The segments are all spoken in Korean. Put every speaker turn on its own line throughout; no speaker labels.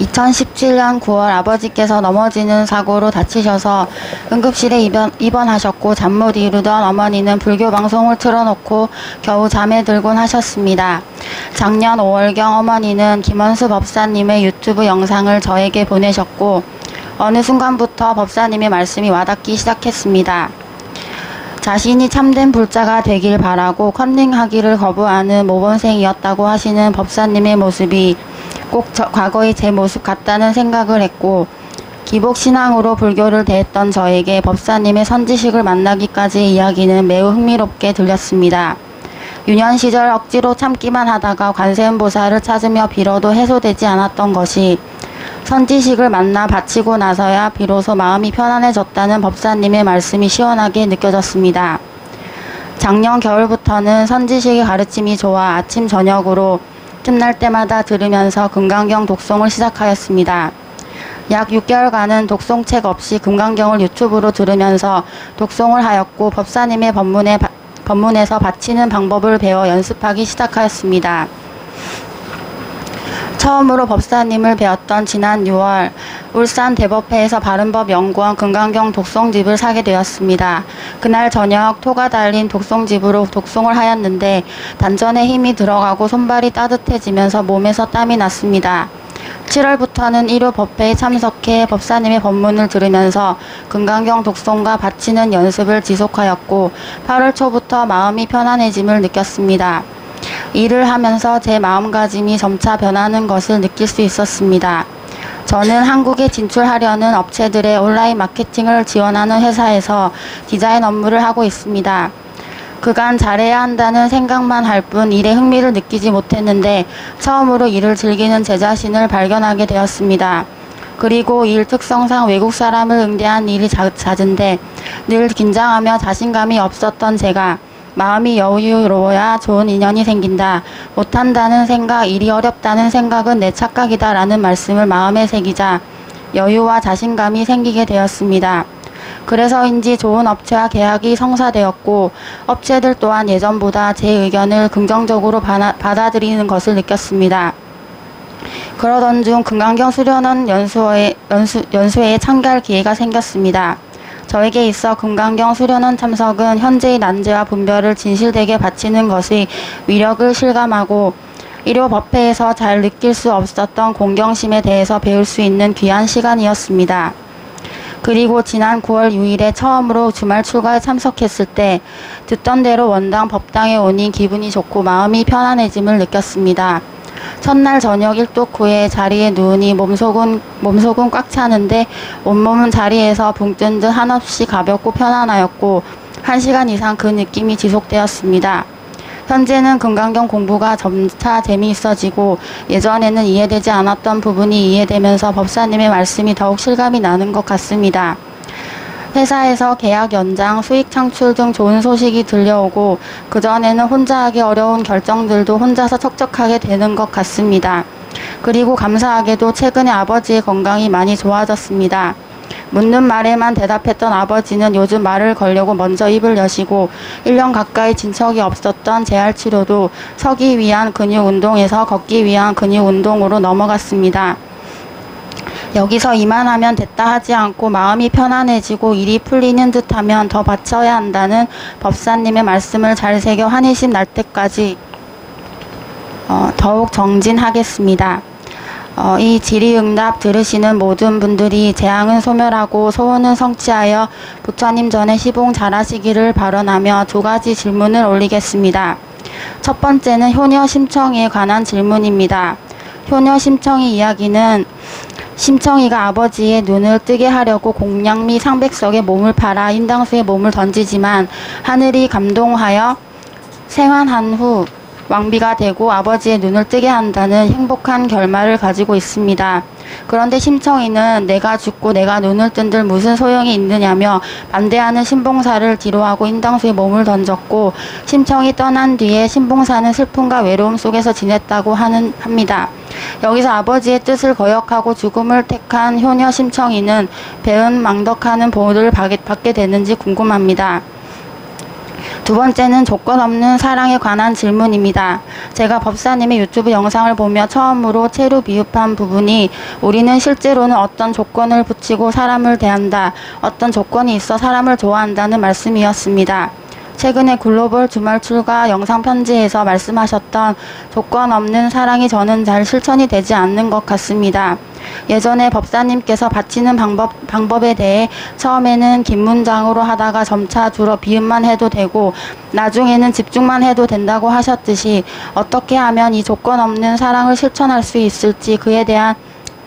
2017년 9월 아버지께서 넘어지는 사고로 다치셔서 응급실에 입원하셨고 잠 못 이루던 어머니는 불교 방송을 틀어놓고 겨우 잠에 들곤 하셨습니다. 작년 5월경 어머니는 김원수 법사님의 유튜브 영상을 저에게 보내셨고 어느 순간부터 법사님의 말씀이 와닿기 시작했습니다. 자신이 참된 불자가 되길 바라고 컨닝하기를 거부하는 모범생이었다고 하시는 법사님의 모습이 꼭 과거의 제 모습 같다는 생각을 했고 기복신앙으로 불교를 대했던 저에게 법사님의 선지식을 만나기까지의 이야기는 매우 흥미롭게 들렸습니다. 유년 시절 억지로 참기만 하다가 관세음보살을 찾으며 빌어도 해소되지 않았던 것이 선지식을 만나 바치고 나서야 비로소 마음이 편안해졌다는 법사님의 말씀이 시원하게 느껴졌습니다. 작년 겨울부터는 선지식의 가르침이 좋아 아침 저녁으로 틈날 때마다 들으면서 금강경 독송을 시작하였습니다. 약 6개월간은 독송책 없이 금강경을 유튜브로 들으면서 독송을 하였고 법사님의 법문에서 바치는 방법을 배워 연습하기 시작하였습니다. 처음으로 법사님을 배웠던 지난 6월 울산 대법회에서 바른법연구원 금강경 독송집을 사게 되었습니다. 그날 저녁 토가 달린 독송집으로 독송을 하였는데 단전에 힘이 들어가고 손발이 따뜻해지면서 몸에서 땀이 났습니다. 7월부터는 1호 법회에 참석해 법사님의 법문을 들으면서 금강경 독송과 바치는 연습을 지속하였고 8월 초부터 마음이 편안해짐을 느꼈습니다. 일을 하면서 제 마음가짐이 점차 변하는 것을 느낄 수 있었습니다. 저는 한국에 진출하려는 업체들의 온라인 마케팅을 지원하는 회사에서 디자인 업무를 하고 있습니다. 그간 잘해야 한다는 생각만 할 뿐 일에 흥미를 느끼지 못했는데 처음으로 일을 즐기는 제 자신을 발견하게 되었습니다. 그리고 일 특성상 외국 사람을 응대한 일이 잦은데 늘 긴장하며 자신감이 없었던 제가 마음이 여유로워야 좋은 인연이 생긴다. 못한다는 생각, 일이 어렵다는 생각은 내 착각이다 라는 말씀을 마음에 새기자 여유와 자신감이 생기게 되었습니다. 그래서인지 좋은 업체와 계약이 성사되었고 업체들 또한 예전보다 제 의견을 긍정적으로 받아들이는 것을 느꼈습니다. 그러던 중 금강경 수련원 연수회에 참가할 기회가 생겼습니다. 저에게 있어 금강경 수련원 참석은 현재의 난제와 분별을 진실되게 바치는 것의 위력을 실감하고 1호 법회에서 잘 느낄 수 없었던 공경심에 대해서 배울 수 있는 귀한 시간이었습니다. 그리고 지난 9월 6일에 처음으로 주말 출가에 참석했을 때 듣던 대로 원당 법당에 오니 기분이 좋고 마음이 편안해짐을 느꼈습니다. 첫날 저녁 일독 후에 자리에 누우니 몸속은 꽉 차는데 온몸은 자리에서 붕 뜬 듯 한없이 가볍고 편안하였고 1시간 이상 그 느낌이 지속되었습니다. 현재는 금강경 공부가 점차 재미있어지고 예전에는 이해되지 않았던 부분이 이해되면서 법사님의 말씀이 더욱 실감이 나는 것 같습니다. 회사에서 계약 연장, 수익 창출 등 좋은 소식이 들려오고 그전에는 혼자 하기 어려운 결정들도 혼자서 척척하게 되는 것 같습니다. 그리고 감사하게도 최근에 아버지의 건강이 많이 좋아졌습니다. 묻는 말에만 대답했던 아버지는 요즘 말을 걸려고 먼저 입을 여시고 1년 가까이 진척이 없었던 재활치료도 서기 위한 근육운동에서 걷기 위한 근육운동으로 넘어갔습니다. 여기서 이만하면 됐다 하지 않고 마음이 편안해지고 일이 풀리는 듯하면 더 바쳐야 한다는 법사님의 말씀을 잘 새겨 환희심 날 때까지 더욱 정진하겠습니다. 이 질의응답 들으시는 모든 분들이 재앙은 소멸하고 소원은 성취하여 부처님 전에 시봉 잘하시기를 발언하며 2가지 질문을 올리겠습니다. 첫 번째는 효녀 심청이에 관한 질문입니다. 효녀 심청이 이야기는 심청이가 아버지의 눈을 뜨게 하려고 공양미 상백석에 몸을 팔아 인당수에 몸을 던지지만 하늘이 감동하여 생환한 후 왕비가 되고 아버지의 눈을 뜨게 한다는 행복한 결말을 가지고 있습니다. 그런데 심청이는 내가 죽고 내가 눈을 뜬들 무슨 소용이 있느냐며 반대하는 신봉사를 뒤로하고 인당수에 몸을 던졌고 심청이 떠난 뒤에 신봉사는 슬픔과 외로움 속에서 지냈다고 합니다. 여기서 아버지의 뜻을 거역하고 죽음을 택한 효녀 심청이는 배은망덕하는 보호를 받게 되는지 궁금합니다. 두 번째는 조건 없는 사랑에 관한 질문입니다. 제가 법사님의 유튜브 영상을 보며 처음으로 체류 비읍한 부분이 우리는 실제로는 어떤 조건을 붙이고 사람을 대한다, 어떤 조건이 있어 사람을 좋아한다는 말씀이었습니다. 최근에 글로벌 주말 출가 영상 편지에서 말씀하셨던 조건 없는 사랑이 저는 잘 실천이 되지 않는 것 같습니다. 예전에 법사님께서 바치는 방법에 대해 처음에는 긴 문장으로 하다가 점차 줄어 비읍만 해도 되고 나중에는 집중만 해도 된다고 하셨듯이 어떻게 하면 이 조건 없는 사랑을 실천할 수 있을지 그에 대한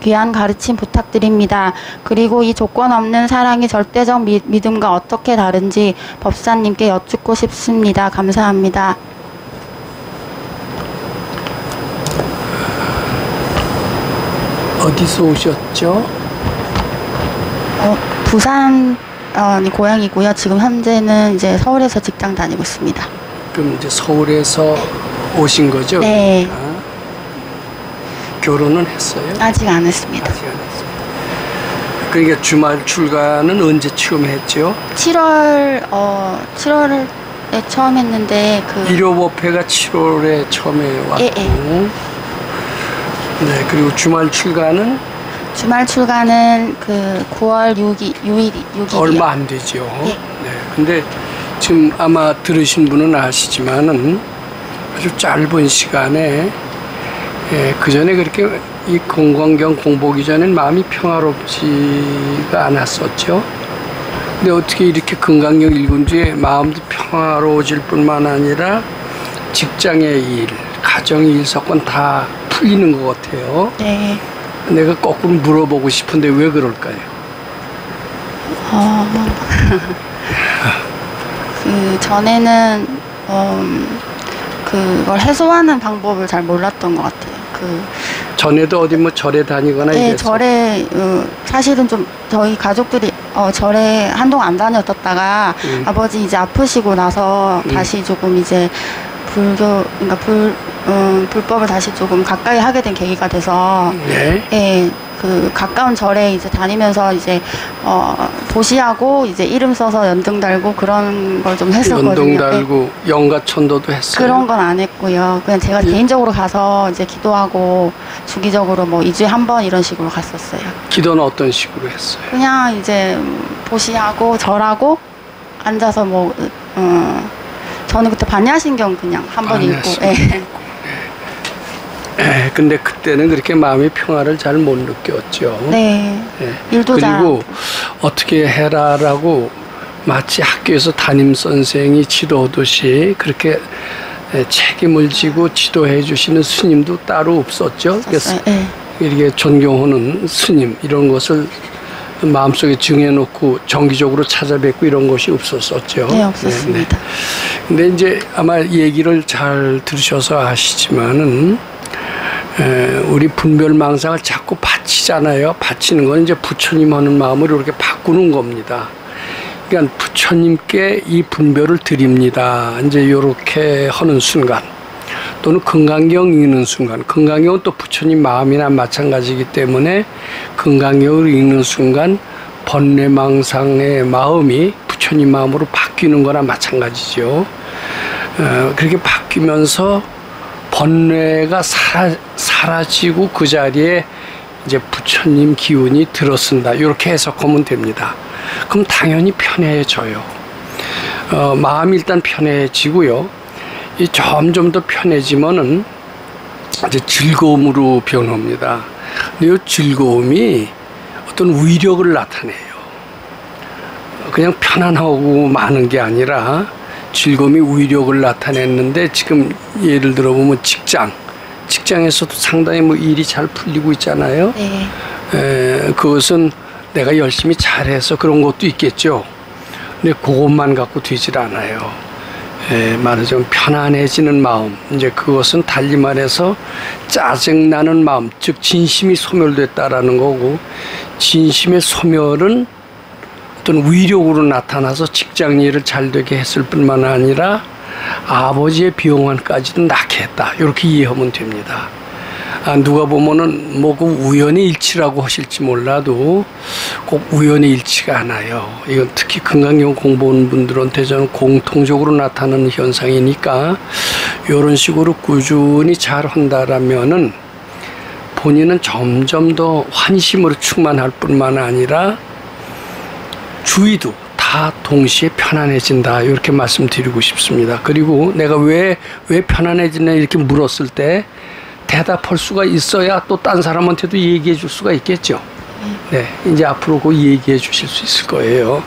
귀한 가르침 부탁드립니다. 그리고 이 조건 없는 사랑이 절대적 믿음과 어떻게 다른지 법사님께 여쭙고 싶습니다. 감사합니다.
어디서 오셨죠?
부산 고향이고요. 지금 현재는 이제 서울에서 직장 다니고 있습니다.
그럼 이제 서울에서 오신 거죠?
네.
결혼은 했어요?
아직 안 했습니다.
아직 안 했습니다. 그러니까 주말 출가는 언제 처음 했죠?
7월에 처음 했는데
일요법회가 7월에 처음에 왔고,
예.
네, 그리고 주말 출가는
9월 6일이요.
얼마 안 되죠.
예.
네, 근데 지금 아마 들으신 분은 아시지만은 아주 짧은 시간에 그 전에 그렇게 이 금강경 공부하기 전엔 마음이 평화롭지가 않았었죠. 근데 어떻게 이렇게 금강경 읽은 뒤에 마음도 평화로워질 뿐만 아니라 직장의 일, 가정의 일 사건 다 풀리는 것 같아요.
네.
내가 거꾸로 물어보고 싶은데 왜 그럴까요?
전에는 그걸 해소하는 방법을 잘 몰랐던 것 같아요.
전에도 어디 뭐 절에 다니거나
네,
이랬어요?
절에 사실은 좀 저희 가족들이 절에 한동안 안 다녔다가 아버지 이제 아프시고 나서 다시 조금 이제 그러니까 불법을 다시 조금 가까이 하게 된 계기가 돼서 예, 그 가까운 절에 이제 다니면서 이제 보시하고 이제 이름 써서 연등 달고 그런 걸 좀 했었거든요.
연등 달고 예. 영가천도도 했어요?
그런 건 안 했고요. 그냥 제가 개인적으로 가서 이제 기도하고 주기적으로 뭐 2주에 한 번 이런 식으로 갔었어요.
기도는 어떤 식으로 했어요?
그냥 이제 보시하고 절하고 앉아서 뭐 저는 그때 반야신경 그냥 한 번 읽고. 예.
근데 그때는 그렇게 마음의 평화를 잘 못 느꼈죠.
네.
네.
일도 잘.
그리고 어떻게 해라라고 마치 학교에서 담임 선생이 지도하듯이 그렇게 책임을 지고 지도해 주시는 스님도 따로 없었죠. 그래서
네.
이렇게 존경하는 스님 이런 것을 마음속에 정해놓고 정기적으로 찾아뵙고 이런 것이 없었었죠.
네, 없었습니다.
근데 이제 아마 얘기를 잘 들으셔서 아시지만은 우리 분별망상을 자꾸 바치잖아요. 바치는 건 이제 부처님 하는 마음으로 이렇게 바꾸는 겁니다. 그러니까 부처님께 이 분별을 드립니다. 이제 이렇게 하는 순간 또는 금강경 읽는 순간, 금강경은 또 부처님 마음이나 마찬가지이기 때문에 금강경을 읽는 순간 번뇌망상의 마음이 부처님 마음으로 바뀌는 거나 마찬가지죠. 그렇게 바뀌면서 번뇌가 사라지고 그 자리에 이제 부처님 기운이 들어선다. 이렇게 해석하면 됩니다. 그럼 당연히 편해져요. 마음이 일단 편해지고요. 이 점점 더 편해지면은 이제 즐거움으로 변합니다. 근데 이 즐거움이 어떤 위력을 나타내요. 그냥 편안하고 많은 게 아니라 즐거움이 위력을 나타냈는데 지금 예를 들어 보면 직장에서도 상당히 뭐 일이 잘 풀리고 있잖아요.
네.
그것은 내가 열심히 잘해서 그런 것도 있겠죠. 근데 그것만 갖고 되질 않아요. 말하자면 편안해지는 마음, 이제 그것은 달리 말해서 짜증나는 마음, 즉 진심이 소멸됐다라는 거고, 진심의 소멸은 어떤 위력으로 나타나서 직장 일을 잘 되게 했을 뿐만 아니라 아버지의 병환까지도 낫게 했다. 이렇게 이해하면 됩니다. 누가 보면은 뭐 그 우연의 일치라고 하실지 몰라도 꼭 우연의 일치가 않아요. 이건 특히 금강경 공부하는 분들한테 저는 공통적으로 나타나는 현상이니까 이런 식으로 꾸준히 잘 한다라면은 본인은 점점 더 환심으로 충만할 뿐만 아니라 주위도 다 동시에 편안해진다, 이렇게 말씀드리고 싶습니다. 그리고 내가 왜 편안해지냐 이렇게 물었을 때 대답할 수가 있어야 또 딴 사람한테도 얘기해 줄 수가 있겠죠. 네, 이제 앞으로 그 얘기해 주실 수 있을 거예요.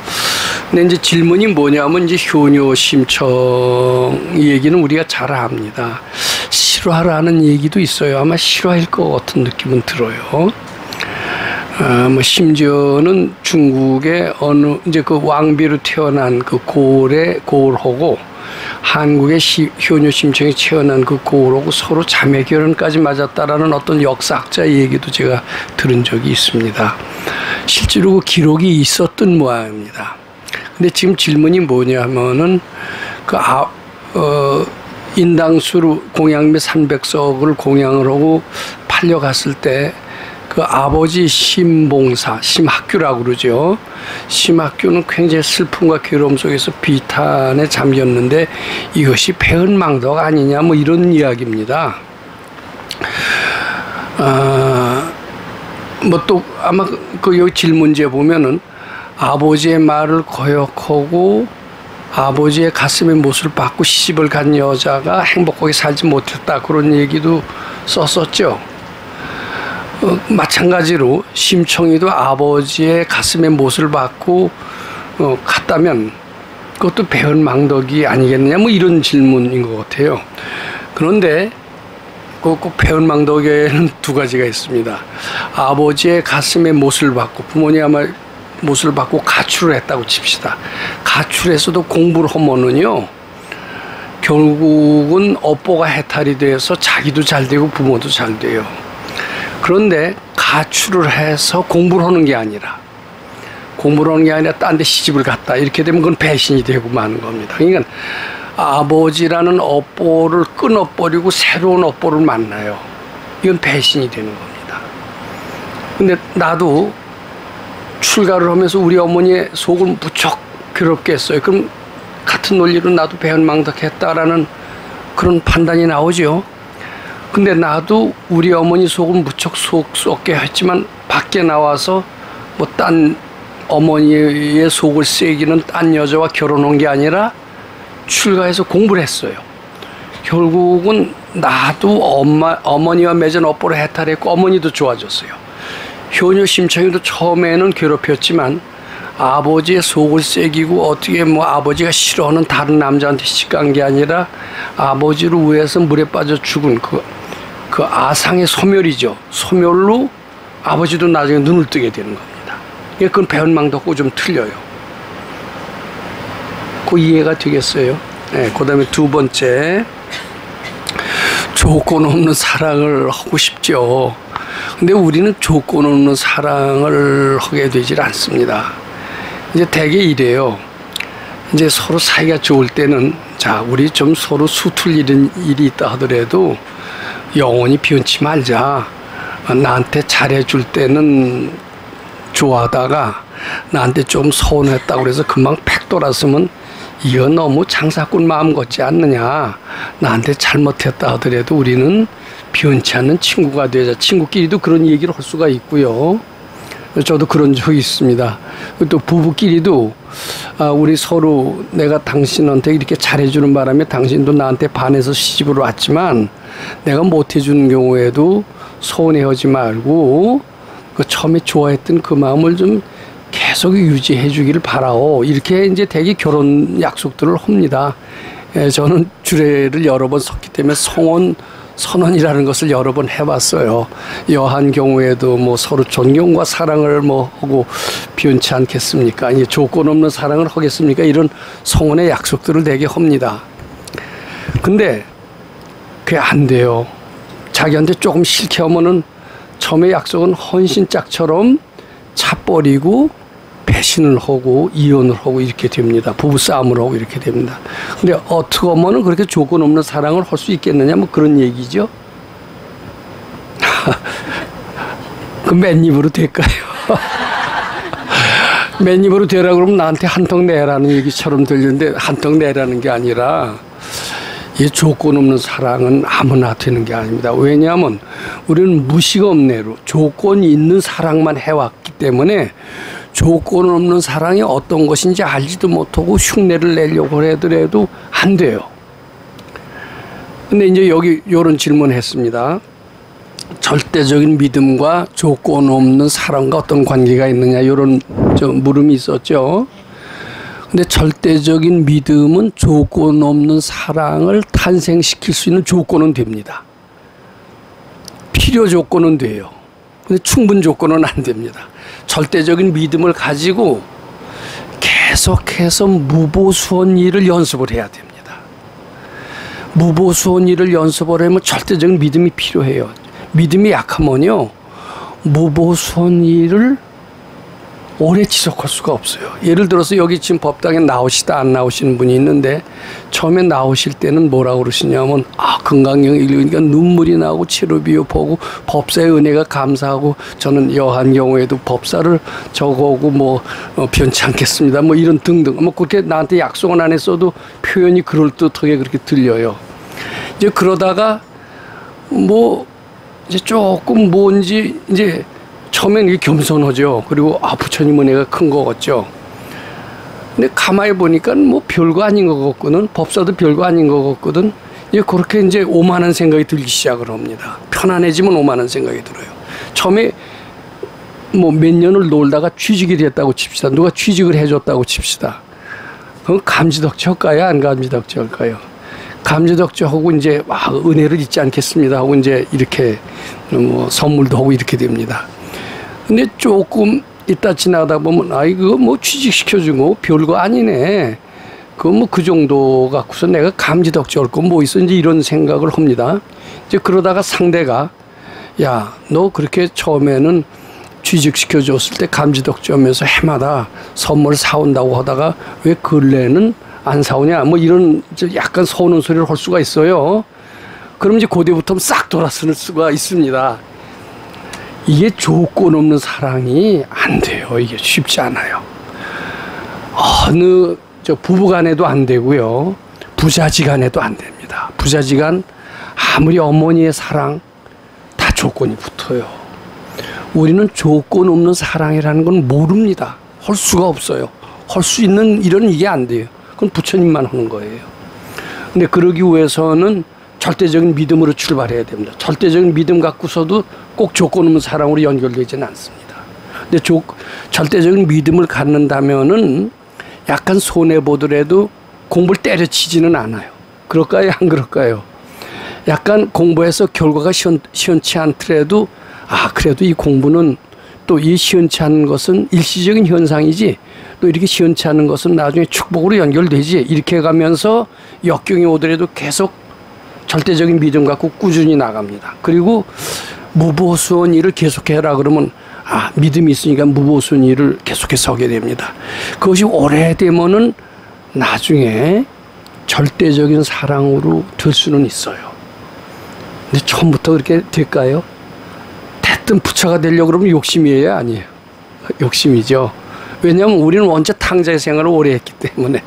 근데 이제 질문이 뭐냐면 이제 효녀 심청 얘기는 우리가 잘 압니다. 실화라는 얘기도 있어요. 아마 실화일 것 같은 느낌은 들어요. 뭐 심지어는 중국의 어느 이제 그 왕비로 태어난 그 고을하고 한국의 효녀 심청이 태어난 그 고을하고 서로 자매 결혼까지 맞았다라는 어떤 역사학자 얘기도 제가 들은 적이 있습니다. 실제로 그 기록이 있었던 모양입니다. 근데 지금 질문이 뭐냐면은 인당수로 공양매 300석을 공양을 하고 팔려갔을 때 그 아버지 심봉사, 심학규라고 그러죠. 심학규는 굉장히 슬픔과 괴로움 속에서 비탄에 잠겼는데 이것이 배은망덕 아니냐, 뭐 이런 이야기입니다. 뭐 또 아마 그 여기 질문지에 보면은 아버지의 말을 거역하고 아버지의 가슴에 못을 박고 시집을 간 여자가 행복하게 살지 못했다, 그런 얘기도 썼었죠. 마찬가지로 심청이도 아버지의 가슴에 못을 박고 갔다면 그것도 배은망덕이 아니겠느냐, 뭐 이런 질문인 것 같아요. 그런데 꼭 배은망덕에는 두 가지가 있습니다. 아버지의 가슴에 못을 박고, 부모님 아마 못을 받고 가출을 했다고 칩시다. 가출해서도 공부를 하면은요, 결국은 업보가 해탈이 돼서 자기도 잘 되고 부모도 잘 돼요. 그런데 가출을 해서 공부를 하는 게 아니라 딴 데 시집을 갔다, 이렇게 되면 그건 배신이 되고 마는 겁니다. 그러니까 아버지라는 업보를 끊어버리고 새로운 업보를 만나요. 이건 배신이 되는 겁니다. 근데 나도 출가를 하면서 우리 어머니의 속을 무척 괴롭게 했어요. 그럼 같은 논리로 나도 배은망덕했다라는 그런 판단이 나오죠. 근데 나도 우리 어머니 속을 무척 속 썩게 했지만 밖에 나와서 뭐 딴 어머니의 속을 새기는 딴 여자와 결혼한 게 아니라 출가해서 공부를 했어요. 결국은 나도 어머니와 맺은 업보를 해탈했고 어머니도 좋아졌어요. 효녀 심청이도 처음에는 괴롭혔지만 아버지의 속을 새기고 어떻게 뭐 아버지가 싫어하는 다른 남자한테 시집간 게 아니라 아버지를 위해서 물에 빠져 죽은 그 아상의 소멸이죠. 소멸로 아버지도 나중에 눈을 뜨게 되는 겁니다. 그건 배은망덕하고 좀 틀려요. 그 이해가 되겠어요? 네, 그 다음에 두 번째, 조건 없는 사랑을 하고 싶죠. 근데 우리는 조건 없는 사랑을 하게 되질 않습니다. 이제 대개 이래요. 이제 서로 사이가 좋을 때는, 자, 우리 좀 서로 수틀 일이 있다 하더라도 영원히 비운치 말자. 나한테 잘해줄 때는 좋아하다가 나한테 좀 서운했다고 그래서 금방 팩 돌았으면 이거 너무 장사꾼 마음 같지 않느냐. 나한테 잘못했다 하더라도 우리는 비운치 않는 친구가 되자. 친구끼리도 그런 얘기를 할 수가 있고요. 저도 그런 적이 있습니다. 또 부부끼리도 우리 서로 내가 당신한테 이렇게 잘해주는 바람에 당신도 나한테 반해서 시집으로 왔지만 내가 못해주는 경우에도 서운해하지 말고 그 처음에 좋아했던 그 마음을 좀 계속 유지해 주기를 바라오. 이렇게 이제 대개 결혼 약속들을 합니다. 저는 주례를 여러 번 섰기 때문에 선언이라는 것을 여러 번 해봤어요. 여한 경우에도 뭐 서로 존경과 사랑을 뭐 하고 비운치 않겠습니까? 이제 조건 없는 사랑을 하겠습니까? 이런 성원의 약속들을 되게 합니다. 근데 그게 안 돼요. 자기한테 조금 싫게 하면은 처음에 약속은 헌신짝처럼 차버리고 배신을 하고 이혼을 하고 이렇게 됩니다. 부부싸움을 하고 이렇게 됩니다. 근데 어떻게 하면은 그렇게 조건 없는 사랑을 할 수 있겠느냐, 뭐 그런 얘기죠. 그 맨입으로 될까요? 맨입으로 되라 그러면 나한테 한턱 내라는 얘기처럼 들리는데 한턱 내라는 게 아니라 이 조건 없는 사랑은 아무나 되는 게 아닙니다. 왜냐하면 우리는 무시가 없네로 조건이 있는 사랑만 해왔기 때문에 조건 없는 사랑이 어떤 것인지 알지도 못하고 흉내를 내려고 하더라도 안 돼요. 근데 이제 여기 이런 질문 했습니다. 절대적인 믿음과 조건 없는 사랑과 어떤 관계가 있느냐 이런 물음이 있었죠. 근데 절대적인 믿음은 조건 없는 사랑을 탄생시킬 수 있는 조건은 됩니다. 필요 조건은 돼요. 근데 충분 조건은 안 됩니다. 절대적인 믿음을 가지고 계속해서 무보수원 일을 연습을 해야 됩니다. 무보수원 일을 연습을 하면 절대적인 믿음이 필요해요. 믿음이 약하면요, 무보수원 일을 오래 지속할 수가 없어요. 예를 들어서 여기 지금 법당에 나오시다 안 나오시는 분이 있는데 처음에 나오실 때는 뭐라고 그러시냐면 금강경 읽으니까 눈물이 나고 치료비유 보고 법사의 은혜가 감사하고 저는 여한 경우에도 법사를 저거고 뭐 변치 않겠습니다. 뭐 이런 등등 뭐 그렇게 나한테 약속은 안 했어도 표현이 그럴듯하게 그렇게 들려요. 이제 그러다가 뭐 이제 조금 뭔지 이제 처음엔 이게 겸손하죠. 그리고 부처님 은혜가 큰 거 같죠. 근데 가만히 보니까 뭐 별거 아닌 것 같거든. 법사도 별거 아닌 것 같거든. 이제 그렇게 이제 오만한 생각이 들기 시작을 합니다. 편안해지면 오만한 생각이 들어요. 처음에 뭐 몇 년을 놀다가 취직이 됐다고 칩시다. 누가 취직을 해줬다고 칩시다. 그건 감지덕지할까요? 안 감지덕지할까요? 감지덕지하고 이제 은혜를 잊지 않겠습니다 하고 이제 이렇게 뭐 선물도 하고 이렇게 됩니다. 근데 조금 이따 지나가다 보면 그거 뭐 취직시켜주고 별거 아니네. 그거 뭐 그 정도 갖고서 내가 감지덕지 할 건 뭐 있어 이제 이런 생각을 합니다. 이제 그러다가 상대가 야, 너 그렇게 처음에는 취직시켜줬을 때 감지덕지 하면서 해마다 선물 사온다고 하다가 왜 근래는 안 사오냐 뭐 이런 약간 서우는 소리를 할 수가 있어요. 그럼 이제 그때부터 싹 돌아서는 수가 있습니다. 이게 조건 없는 사랑이 안 돼요. 이게 쉽지 않아요. 어느 부부간에도 안 되고요. 부자지간에도 안 됩니다. 부자지간 아무리 어머니의 사랑 다 조건이 붙어요. 우리는 조건 없는 사랑이라는 건 모릅니다. 할 수가 없어요. 할 수 있는 일은 이게 안 돼요. 그건 부처님만 하는 거예요. 근데 그러기 위해서는 절대적인 믿음으로 출발해야 됩니다. 절대적인 믿음 갖고서도 꼭 조건 없는 사랑으로 연결되지는 않습니다. 근데 절대적인 믿음을 갖는다면은 약간 손해보더라도 공부를 때려치지는 않아요. 그럴까요? 안 그럴까요? 약간 공부해서 결과가 시원치 않더라도 그래도 이 공부는 또 이 시원치 않은 것은 일시적인 현상이지 또 이렇게 시원치 않은 것은 나중에 축복으로 연결되지 이렇게 가면서 역경이 오더라도 계속 절대적인 믿음 갖고 꾸준히 나갑니다. 그리고 무보수원 일을 계속해라 그러면 믿음이 있으니까 무보수원 일을 계속해서 하게 됩니다. 그것이 오래되면은 나중에 절대적인 사랑으로 될 수는 있어요. 근데 처음부터 그렇게 될까요? 대뜸 부처가 되려고 그러면 욕심이에요? 아니에요. 욕심이죠. 왜냐하면 우리는 원체 탕자의 생활을 오래 했기 때문에.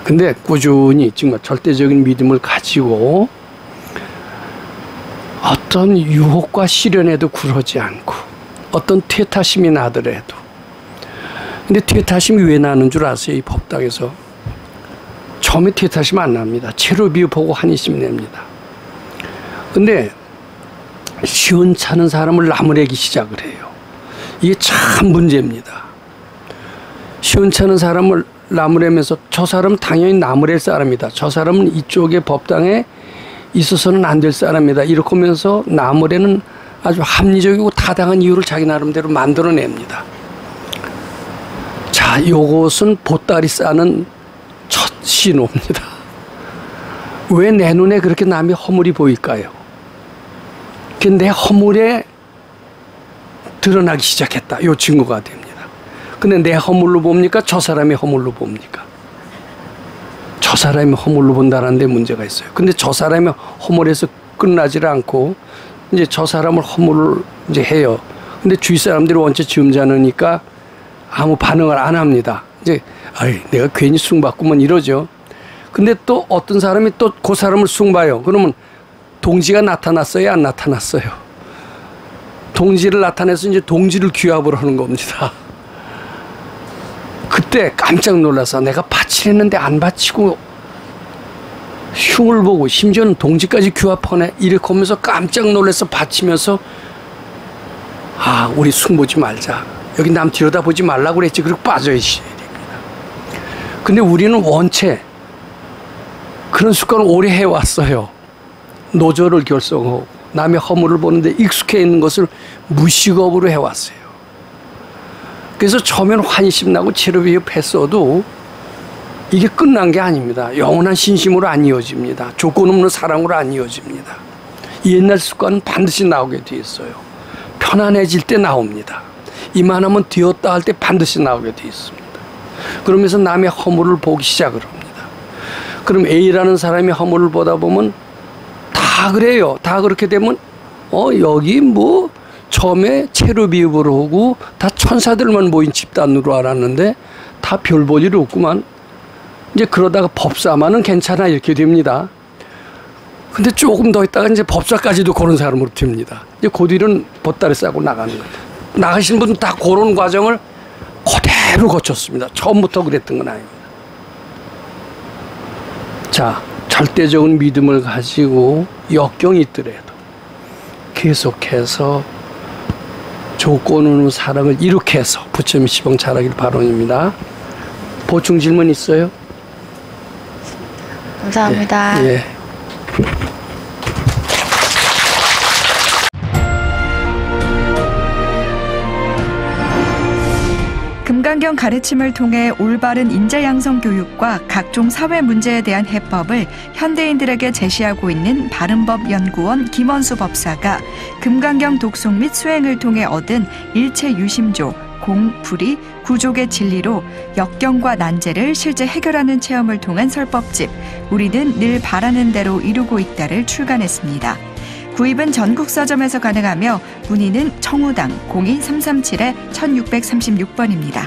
근데 꾸준히 정말 절대적인 믿음을 가지고 어떤 유혹과 시련에도 굴하지 않고 어떤 퇴타심이 나더라도 근데 퇴타심이 왜 나는 줄 아세요? 이 법당에서 처음에 퇴타심 안 납니다. 체류비유보고 한이심 냅니다. 근데 시원찮은 사람을 나무래기 시작을 해요. 이게 참 문제입니다. 시원찮은 사람을 나무래면서 저 사람은 당연히 나무랠 사람이다. 저 사람은 이쪽의 법당에 있어서는 안 될 사람이다. 이렇게 하면서 나무래는 아주 합리적이고 타당한 이유를 자기 나름대로 만들어냅니다. 자, 요것은 보따리 싸는 첫 신호입니다. 왜 내 눈에 그렇게 남의 허물이 보일까요? 내 허물에 드러나기 시작했다. 요 증거가 됩니다. 근데 내 허물로 봅니까? 저 사람의 허물로 봅니까? 저 사람의 허물로 본다는 데 문제가 있어요. 근데 저 사람의 허물에서 끝나지 않고 이제 저 사람을 허물을 이제 해요. 근데 주위 사람들이 원체 점잖으니까 아무 반응을 안 합니다. 이제 아이 내가 괜히 숭봤구먼 이러죠. 근데 또 어떤 사람이 또 그 사람을 숭봐요. 그러면 동지가 나타났어요, 안 나타났어요? 동지를 나타내서 이제 동지를 규합을 하는 겁니다. 그때 깜짝 놀라서 내가 바치랬는데 안 바치고 흉을 보고 심지어는 동지까지 규합하네 이렇게 하면서 깜짝 놀라서 바치면서 아 우리 숭보지 말자. 여기 남 들여다보지 말라고 그랬지. 그리고 빠져있어야 됩니다. 근데 우리는 원체 그런 습관을 오래 해왔어요. 노조를 결성하고 남의 허물을 보는데 익숙해 있는 것을 무식업으로 해왔어요. 그래서 처음에는 환심 나고 체류비협했어도 이게 끝난 게 아닙니다. 영원한 신심으로 안 이어집니다. 조건 없는 사랑으로 안 이어집니다. 옛날 습관은 반드시 나오게 돼 있어요. 편안해질 때 나옵니다. 이만하면 되었다 할 때 반드시 나오게 돼 있습니다. 그러면서 남의 허물을 보기 시작을 합니다. 그럼 A라는 사람이 허물을 보다 보면 다 그래요. 다 그렇게 되면 여기 뭐 처음에 체류비읍으로 하고 다 천사들만 모인 집단으로 알았는데 다 별 볼 일 없구만. 이제 그러다가 법사만은 괜찮아 이렇게 됩니다. 근데 조금 더 있다가 이제 법사까지도 그런 사람으로 됩니다. 이제 그 뒤는 보따리 싸고 나가는 거예요. 나가신 분은 다 그런 과정을 그대로 거쳤습니다. 처음부터 그랬던 건 아닙니다. 자, 절대적인 믿음을 가지고 역경이 있더라도 계속해서 조건 없는 사랑을 이렇게 해서 부처님 시방 잘하길 바랍니다. 보충 질문 있어요?
감사합니다.
예.
금강경 가르침을 통해 올바른 인재 양성 교육과 각종 사회 문제에 대한 해법을 현대인들에게 제시하고 있는 바른법연구원 김원수 법사가 금강경 독송 및 수행을 통해 얻은 일체 유심조, 공, 불이, 구족의 진리로 역경과 난제를 실제 해결하는 체험을 통한 설법집 우리는 늘 바라는 대로 이루고 있다를 출간했습니다. 구입은 전국 서점에서 가능하며 문의는 청우당 02337-1636번입니다.